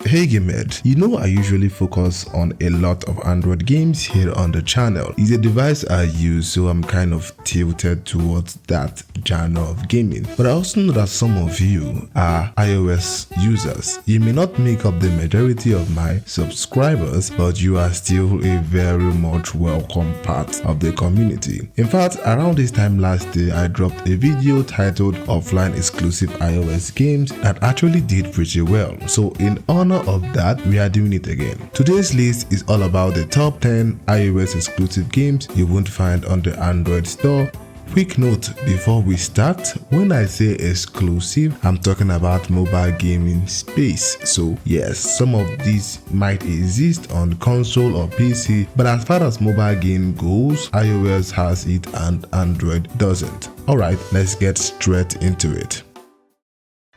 Hey Gamed, you know I usually focus on a lot of Android games here on the channel. It's a device I use, so I'm kind of tilted towards that genre of gaming. But I also know that some of you are iOS users. You may not make up the majority of my subscribers, but you are still a very much welcome part of the community. In fact, around this time last year, I dropped a video titled Offline Exclusive iOS Games that actually did pretty well. So in honor of that, we are doing it again. Today's list is all about the top 10 iOS exclusive games you won't find on the Android store. Quick note before we start, when I say exclusive, I'm talking about mobile gaming space. So yes, some of these might exist on console or PC, but as far as mobile game goes, iOS has it and Android doesn't. Alright, let's get straight into it.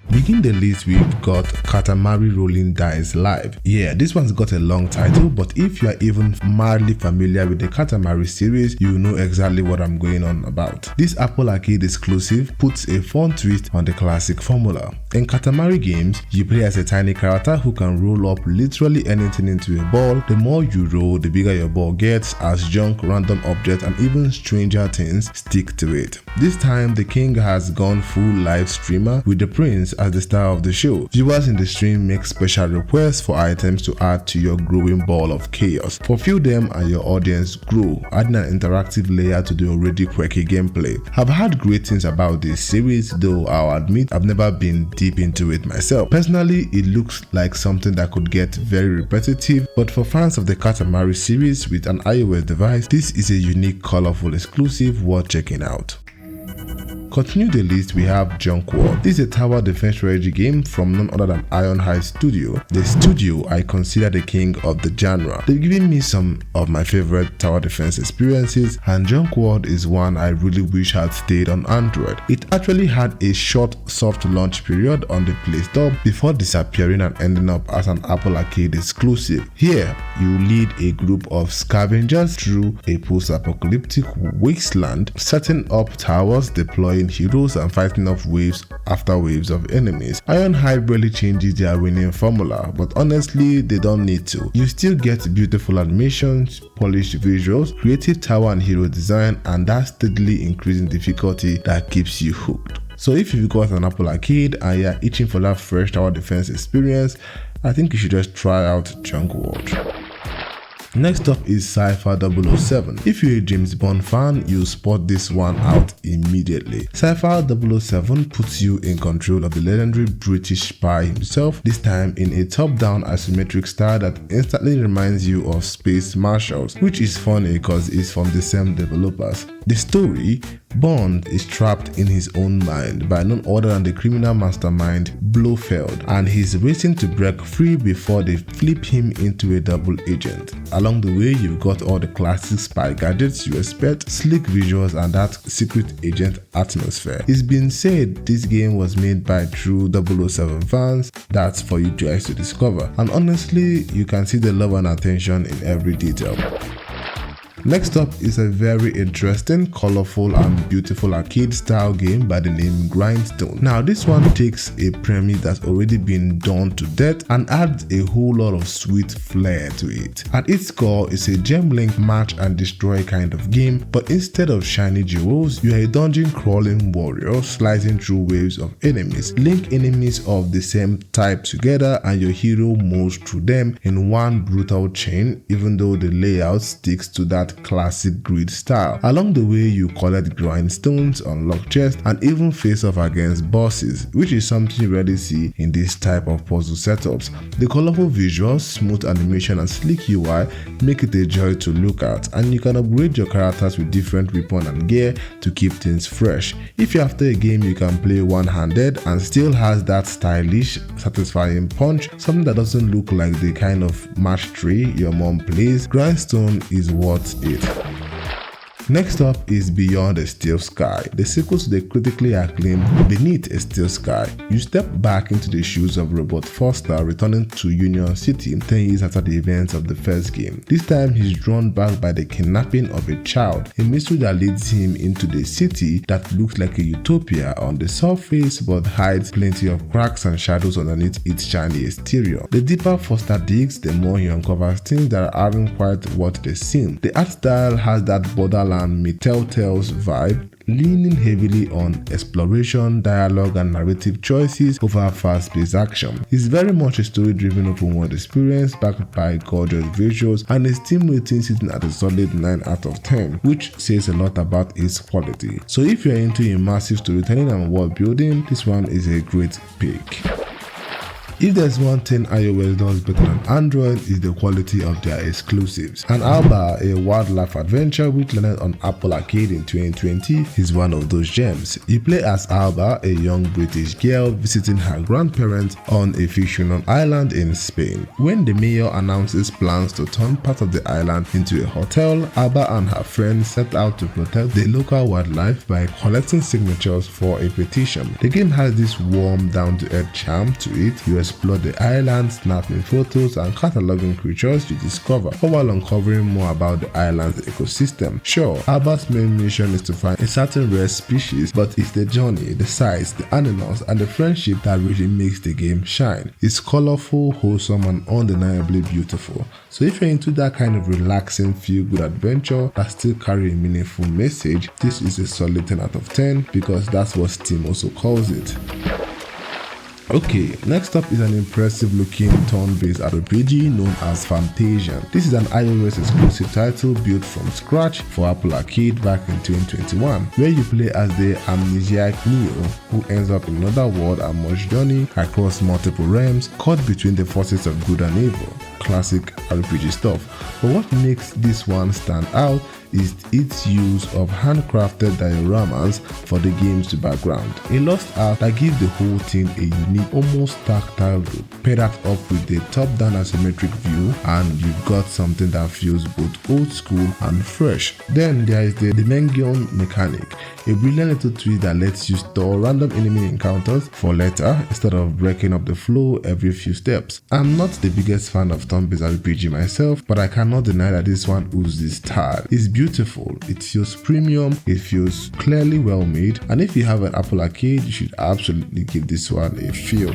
Begin the list, we've got Katamari Rolling Dice Live. Yeah, this one's got a long title, but if you are even mildly familiar with the Katamari series, you know exactly what I'm going on about. This Apple Arcade exclusive puts a fun twist on the classic formula. In Katamari games, you play as a tiny character who can roll up literally anything into a ball. The more you roll, the bigger your ball gets, as junk, random objects, and even stranger things stick to it. This time, the king has gone full live streamer with the prince as the star of the show. Viewers in the stream make special requests for items to add to your growing ball of chaos. Fulfill them and your audience grow, adding an interactive layer to the already quirky gameplay. I've heard great things about this series, though I'll admit I've never been deep into it myself. Personally, it looks like something that could get very repetitive, but for fans of the Katamari series with an iOS device, this is a unique, colorful exclusive worth checking out. Continue the list, we have Junkworld. This is a tower defense strategy game from none other than Ironhide Studio, the studio I consider the king of the genre. They've given me some of my favorite tower defense experiences, and Junkworld is one I really wish had stayed on Android. It actually had a short soft launch period on the Play Store before disappearing and ending up as an Apple Arcade exclusive. Here, you lead a group of scavengers through a post-apocalyptic wasteland, setting up towers, deploying heroes, and fighting off waves after waves of enemies. Ironhide really changes their winning formula, but honestly, they don't need to. You still get beautiful animations, polished visuals, creative tower and hero design, and that steadily increasing difficulty that keeps you hooked. So if you've got an Apple Arcade and you're itching for that fresh tower defense experience, I think you should just try out Junkworld. Next up is Cypher 007. If you're a James Bond fan, you'll spot this one out immediately. Cypher 007 puts you in control of the legendary British spy himself, this time in a top-down isometric style that instantly reminds you of Space Marshals, which is funny because it's from the same developers. The story, Bond is trapped in his own mind by none other than the criminal mastermind Blofeld, and he's racing to break free before they flip him into a double agent. Along the way, you've got all the classic spy gadgets you expect, slick visuals, and that secret agent atmosphere. It's been said this game was made by true 007 fans. That's for you guys to discover, and honestly, you can see the love and attention in every detail. Next up is a very interesting, colorful, and beautiful arcade-style game by the name Grindstone. Now, this one takes a premise that's already been done to death and adds a whole lot of sweet flair to it. At its core, it's a gem-link match and destroy kind of game, but instead of shiny jewels, you are a dungeon-crawling warrior slicing through waves of enemies. Link enemies of the same type together, and your hero moves through them in one brutal chain, even though the layout sticks to that classic grid style. Along the way, you collect grindstones, unlock chests, and even face off against bosses, which is something you rarely see in this type of puzzle setups. The colorful visuals, smooth animation, and sleek UI make it a joy to look at, and you can upgrade your characters with different weapons and gear to keep things fresh. If you're after a game you can play one-handed and still has that stylish, satisfying punch, something that doesn't look like the kind of match 3 your mom plays, Grindstone is worth it. Next up is Beyond a Steel Sky, the sequel to the critically acclaimed Beneath a Steel Sky. You step back into the shoes of Robert Foster returning to Union City 10 years after the events of the first game. This time he's drawn back by the kidnapping of a child, a mystery that leads him into the city that looks like a utopia on the surface but hides plenty of cracks and shadows underneath its shiny exterior. The deeper Foster digs, the more he uncovers things that aren't quite what they seem. The art style has that Borderlands Telltale's vibe, leaning heavily on exploration, dialogue, and narrative choices over fast-paced action. It's very much a story-driven open-world experience backed by gorgeous visuals and a Steam rating sitting at a solid 9 out of 10, which says a lot about its quality. So if you're into immersive storytelling and world building, this one is a great pick. If there's one thing iOS does better than Android, is the quality of their exclusives. And Alba, a wildlife adventure which landed on Apple Arcade in 2020, is one of those gems. You play as Alba, a young British girl visiting her grandparents on a fictional island in Spain. When the mayor announces plans to turn part of the island into a hotel, Alba and her friends set out to protect the local wildlife by collecting signatures for a petition. The game has this warm, down-to-earth charm to it. You explore the island, snapping photos and cataloging creatures you discover, all while uncovering more about the island's ecosystem. Sure, Alba's main mission is to find a certain rare species, but it's the journey, the sights, the animals, and the friendship that really makes the game shine. It's colorful, wholesome, and undeniably beautiful. So if you're into that kind of relaxing, feel-good adventure that still carry a meaningful message, this is a solid 10 out of 10 because that's what Steam also calls it. Okay, next up is an impressive looking turn-based RPG known as Fantasian. This is an iOS exclusive title built from scratch for Apple Arcade back in 2021, where you play as the amnesiac Neo, who ends up in another world and must journey across multiple realms, caught between the forces of good and evil. Classic RPG stuff. But what makes this one stand out is its use of handcrafted dioramas for the game's background. A lost art that gives the whole thing a unique, almost tactile look. Pair that up with the top-down asymmetric view and you've got something that feels both old school and fresh. Then there is the Dimension mechanic, a brilliant little twist that lets you store random enemy encounters for later instead of breaking up the flow every few steps. I'm not the biggest fan of turn-based RPG myself, but I cannot deny that this one oozes style. It's beautiful, it feels premium, it feels clearly well made, and if you have an Apple Arcade, you should absolutely give this one a feel.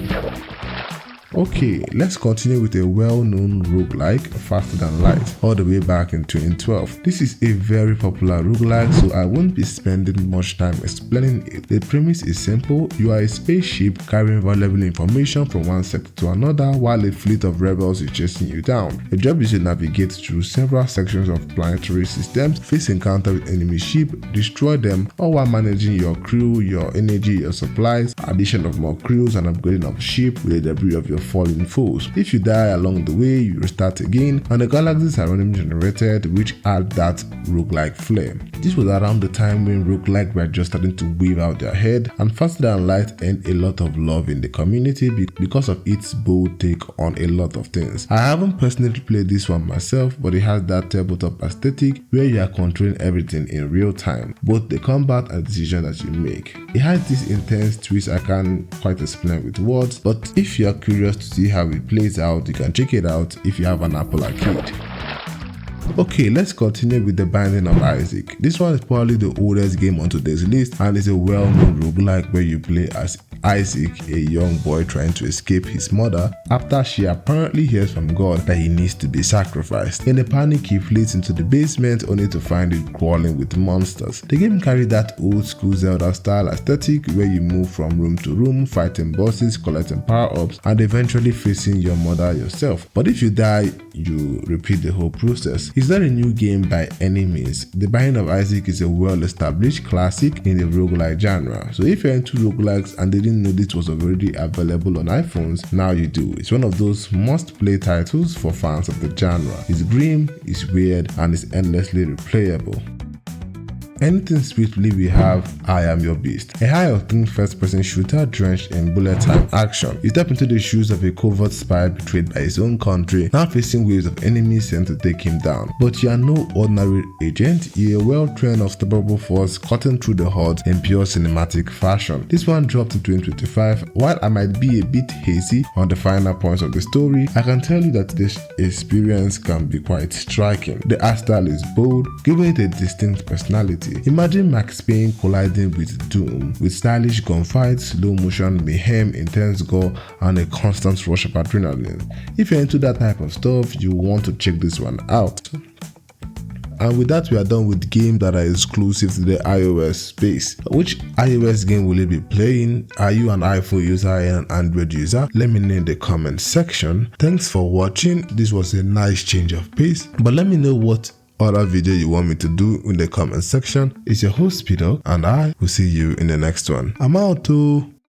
Okay, let's continue with a well-known roguelike, Faster Than Light, all the way back in 2012. This is a very popular roguelike, so I won't be spending much time explaining it. The premise is simple. You are a spaceship carrying valuable information from one sector to another while a fleet of rebels is chasing you down. Your job is to navigate through several sections of planetary systems, face encounter with enemy ship, destroy them, all while managing your crew, your energy, your supplies, addition of more crews, and upgrading of ship with the debris of your fallen foes. If you die along the way, you restart again, and the galaxies are randomly generated, which add that roguelike flair. This was around the time when roguelike were just starting to weave out their head, and Faster Than Light earned a lot of love in the community because of its bold take on a lot of things. I haven't personally played this one myself, but it has that tabletop aesthetic where you are controlling everything in real time, both the combat and decisions that you make. It has this intense twist I can't quite explain with words, but if you are curious to see how it plays out, you can check it out if you have an Apple Arcade. Okay, let's continue with The Binding of Isaac. This one is probably the oldest game on today's list and is a well-known roguelike where you play as Isaac, a young boy trying to escape his mother after she apparently hears from God that he needs to be sacrificed. In a panic, he flees into the basement only to find it crawling with monsters. The game carries that old school Zelda style aesthetic where you move from room to room, fighting bosses, collecting power-ups, and eventually facing your mother yourself. But if you die, you repeat the whole process. It's not a new game by any means. The Binding of Isaac is a well-established classic in the roguelike genre. So if you're into roguelikes and didn't know this was already available on iPhones, now you do. It's one of those must-play titles for fans of the genre. It's grim, it's weird, and it's endlessly replayable. Anything swiftly, we have I Am Your Beast, a high-octane first-person shooter drenched in bullet-time action. You step into the shoes of a covert spy betrayed by his own country, now facing waves of enemies sent to take him down. But you are no ordinary agent, you're a well-trained, unstoppable force cutting through the odds in pure cinematic fashion. This one dropped in 2025. While I might be a bit hazy on the final points of the story, I can tell you that this experience can be quite striking. The art style is bold, giving it a distinct personality. Imagine Max Payne colliding with Doom, with stylish gunfights, slow motion mayhem, intense gore, and a constant rush of adrenaline. If you're into that type of stuff, you want to check this one out. And with that, we are done with games that are exclusive to the iOS space. Which iOS game will you be playing? Are you an iPhone user or an Android user? Let me know in the comment section. Thanks for watching. This was a nice change of pace, but let me know what other video you want me to do in the comment section. It's your host Peter, and I will see you in the next one. I'm out too.